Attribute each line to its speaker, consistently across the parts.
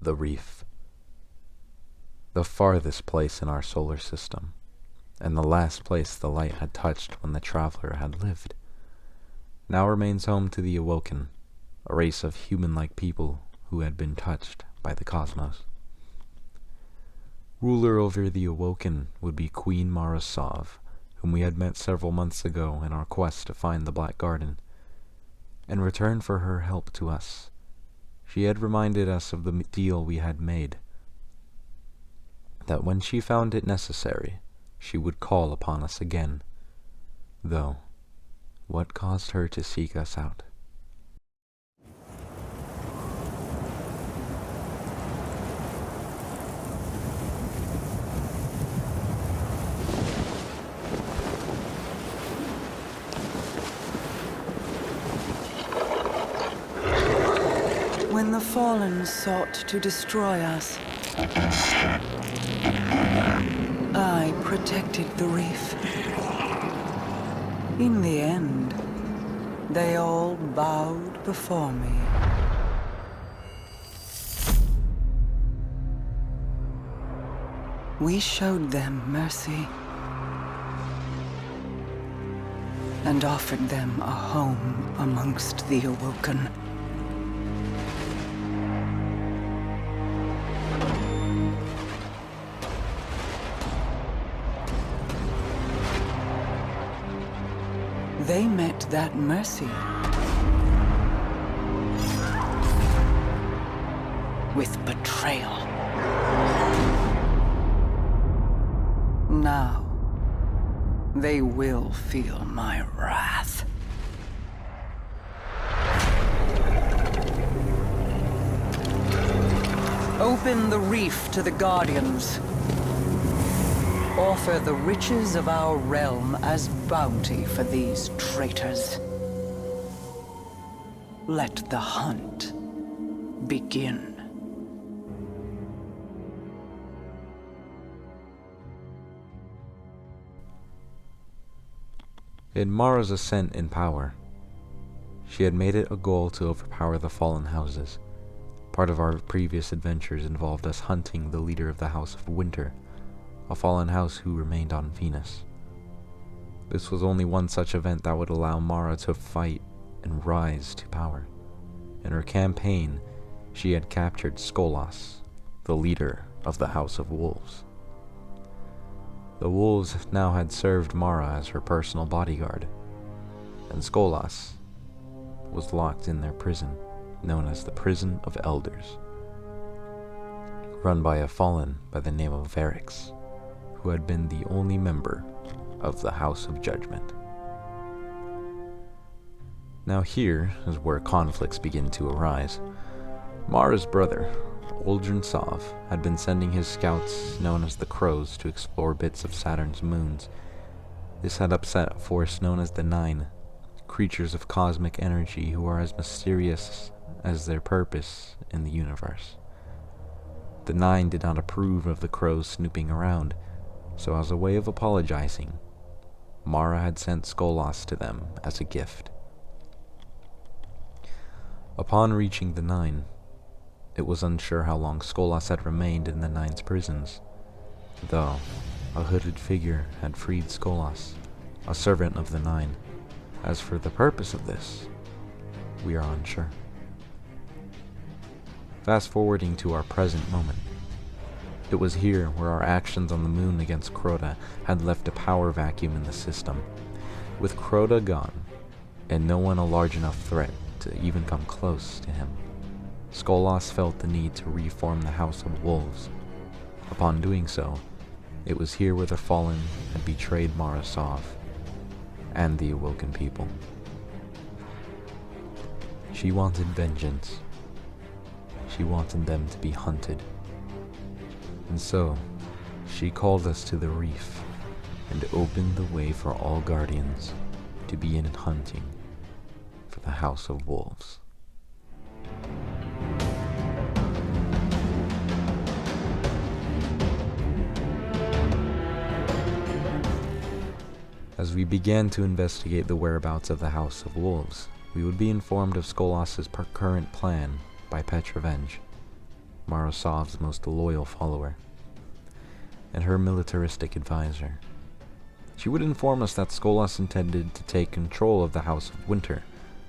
Speaker 1: the Reef. The farthest place in our solar system, and the last place the light had touched when the traveler had lived, now remains home to the Awoken, a race of human-like people who had been touched by the cosmos. Ruler over the Awoken would be Queen Mara Sov, whom we had met several months ago in our quest to find the Black Garden. In return for her help to us, she had reminded us of the deal we had made, that when she found it necessary, she would call upon us again. Though, what caused her to seek us out?
Speaker 2: When the Fallen sought to destroy us, I protected the Reef. In the end, they all bowed before me. We showed them mercy and offered them a home amongst the Awoken. They met that mercy with betrayal. Now, they will feel my wrath. Open the Reef to the Guardians. Offer the riches of our realm as bounty for these traitors. Let the hunt begin.
Speaker 1: In Mara's ascent in power, she had made it a goal to overpower the fallen houses. Part of our previous adventures involved us hunting the leader of the House of Winter, a fallen house who remained on Venus. This was only one such event that would allow Mara to fight and rise to power. In her campaign, she had captured Skolas, the leader of the House of Wolves. The wolves now had served Mara as her personal bodyguard, and Skolas was locked in their prison, known as the Prison of Elders, run by a fallen by the name of Athris, who had been the only member of the House of Judgment. Now here is where conflicts begin to arise. Mara's brother, Uldren Sov, had been sending his scouts, known as the Crows, to explore bits of Saturn's moons. This had upset a force known as the Nine, creatures of cosmic energy who are as mysterious as their purpose in the universe. The Nine did not approve of the Crows snooping around, so as a way of apologizing, Mara had sent Skolas to them as a gift. Upon reaching the Nine, it was unsure how long Skolas had remained in the Nine's prisons, though a hooded figure had freed Skolas, a servant of the Nine. As for the purpose of this, we are unsure. Fast forwarding to our present moment. It was here where our actions on the moon against Crota had left a power vacuum in the system. With Crota gone, and no one a large enough threat to even come close to him, Skolas felt the need to reform the House of Wolves. Upon doing so, it was here where the Fallen had betrayed Mara Sov and the Awoken people. She wanted vengeance. She wanted them to be hunted. And so, she called us to the Reef and opened the way for all Guardians to begin hunting for the House of Wolves. As we began to investigate the whereabouts of the House of Wolves, we would be informed of Skolas' current plan by Petrovenge. Marosov's most loyal follower, and her militaristic advisor. She would inform us that Skolas intended to take control of the House of Winter.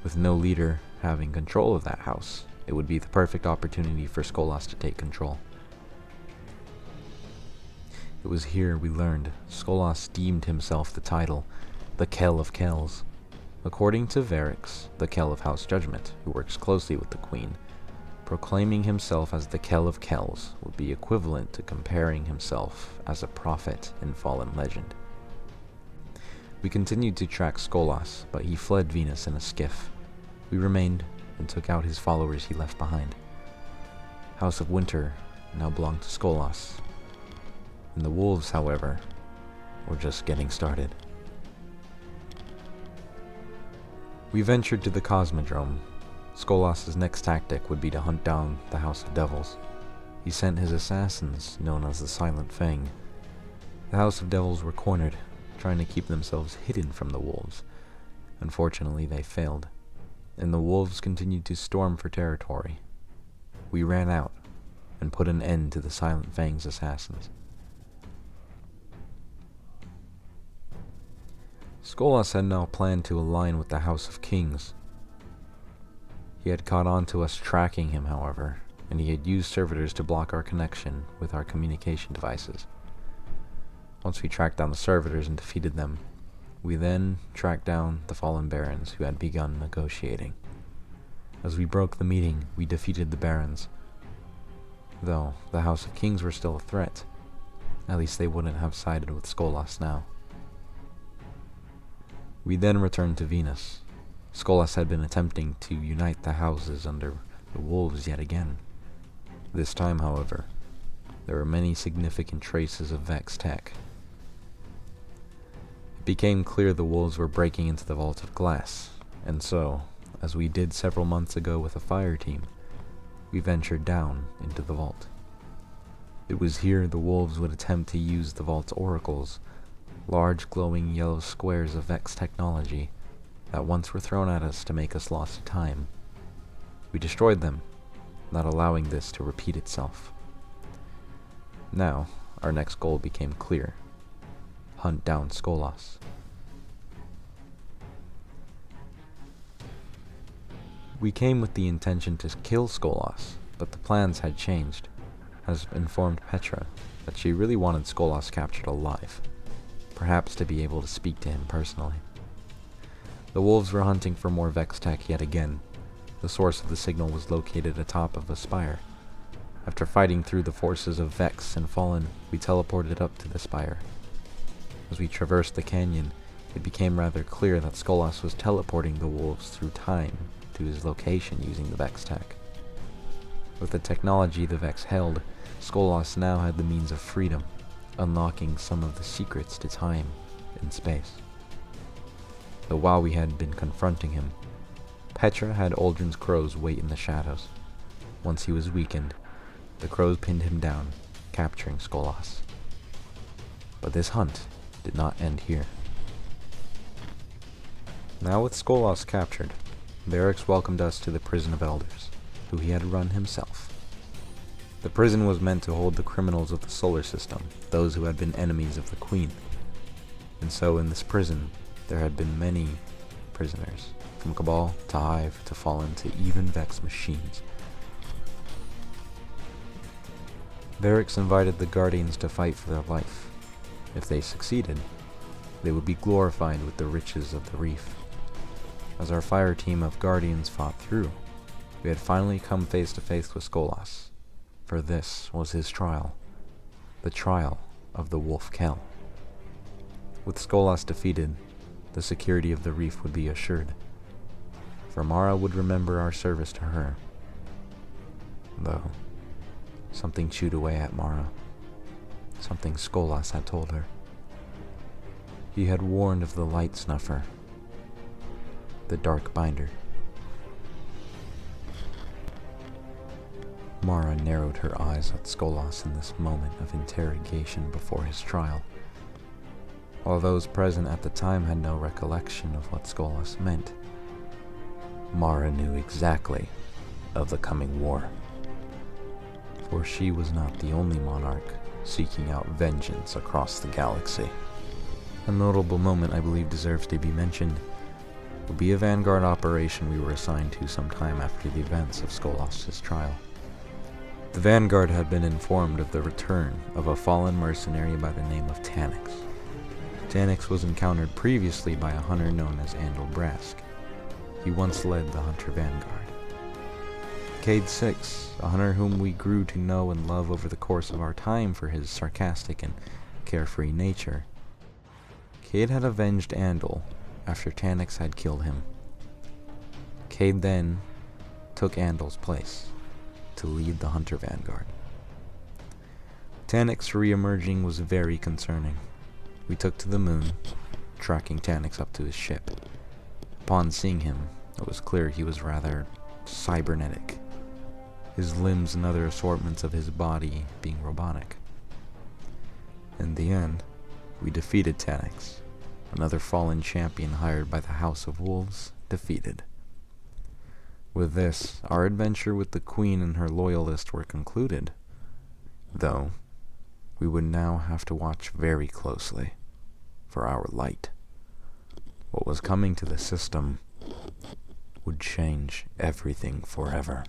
Speaker 1: With no leader having control of that house, it would be the perfect opportunity for Skolas to take control. It was here we learned Skolas deemed himself the title, the Kell of Kells. According to Varix, the Kell of House Judgment, who works closely with the Queen, proclaiming himself as the Kell of Kells would be equivalent to comparing himself as a prophet in fallen legend. We continued to track Skolas, but he fled Venus in a skiff. We remained and took out his followers he left behind. House of Winter now belonged to Skolas, and the wolves, however, were just getting started. We ventured to the Cosmodrome. Skolas' next tactic would be to hunt down the House of Devils. He sent his assassins, known as the Silent Fang. The House of Devils were cornered, trying to keep themselves hidden from the wolves. Unfortunately, they failed, and the wolves continued to storm for territory. We ran out and put an end to the Silent Fang's assassins. Skolas had now planned to align with the House of Kings. He had caught on to us tracking him, however, and he had used servitors to block our connection with our communication devices. Once we tracked down the servitors and defeated them, we then tracked down the fallen barons who had begun negotiating. As we broke the meeting, we defeated the barons. Though the House of Kings were still a threat, at least they wouldn't have sided with Skolas now. We then returned to Venus. Skolas had been attempting to unite the houses under the wolves yet again. This time, however, there were many significant traces of Vex tech. It became clear the wolves were breaking into the Vault of Glass, and so, as we did several months ago with a fire team, we ventured down into the vault. It was here the wolves would attempt to use the vault's oracles, large glowing yellow squares of Vex technology that once were thrown at us to make us lost to time. We destroyed them, not allowing this to repeat itself. Now, our next goal became clear: hunt down Skolas. We came with the intention to kill Skolas, but the plans had changed, as informed Petra that she really wanted Skolas captured alive, perhaps to be able to speak to him personally. The wolves were hunting for more Vex tech yet again. The source of the signal was located atop of a spire. After fighting through the forces of Vex and Fallen, we teleported up to the spire. As we traversed the canyon, it became rather clear that Skolas was teleporting the wolves through time to his location using the Vex tech. With the technology the Vex held, Skolas now had the means of freedom, unlocking some of the secrets to time and space. Though while we had been confronting him, Petra had Uldren's crows wait in the shadows. Once he was weakened, the crows pinned him down, capturing Skolas. But this hunt did not end here. Now with Skolas captured, Varix welcomed us to the Prison of Elders, who he had run himself. The prison was meant to hold the criminals of the solar system, those who had been enemies of the Queen. And so in this prison, there had been many prisoners, from Cabal to Hive to Fallen to even Vex machines. Varix invited the Guardians to fight for their life. If they succeeded, they would be glorified with the riches of the Reef. As our fire team of Guardians fought through, we had finally come face to face with Skolas, for this was his trial, the trial of the Wolf Kell. With Skolas defeated, the security of the Reef would be assured, for Mara would remember our service to her. Though, something chewed away at Mara, something Skolas had told her. He had warned of the Light Snuffer, the Dark Binder. Mara narrowed her eyes at Skolas in this moment of interrogation before his trial. While those present at the time had no recollection of what Skolas meant, Mara knew exactly of the coming war. For she was not the only monarch seeking out vengeance across the galaxy. A notable moment I believe deserves to be mentioned will be a Vanguard operation we were assigned to sometime after the events of Skolas's trial. The Vanguard had been informed of the return of a fallen mercenary by the name of Tannix. Tannix was encountered previously by a hunter known as Andal Brask. He once led the Hunter Vanguard. Cade 6, a hunter whom we grew to know and love over the course of our time for his sarcastic and carefree nature. Cade had avenged Andal after Tannix had killed him. Cade then took Andal's place to lead the Hunter Vanguard. Tannix re-emerging was very concerning. We took to the moon, tracking Tannix up to his ship. Upon seeing him, it was clear he was rather cybernetic, his limbs and other assortments of his body being robotic. In the end, we defeated Tannix, another fallen champion hired by the House of Wolves, defeated. With this, our adventure with the Queen and her loyalists were concluded, though we would now have to watch very closely for our light. What was coming to the system would change everything forever.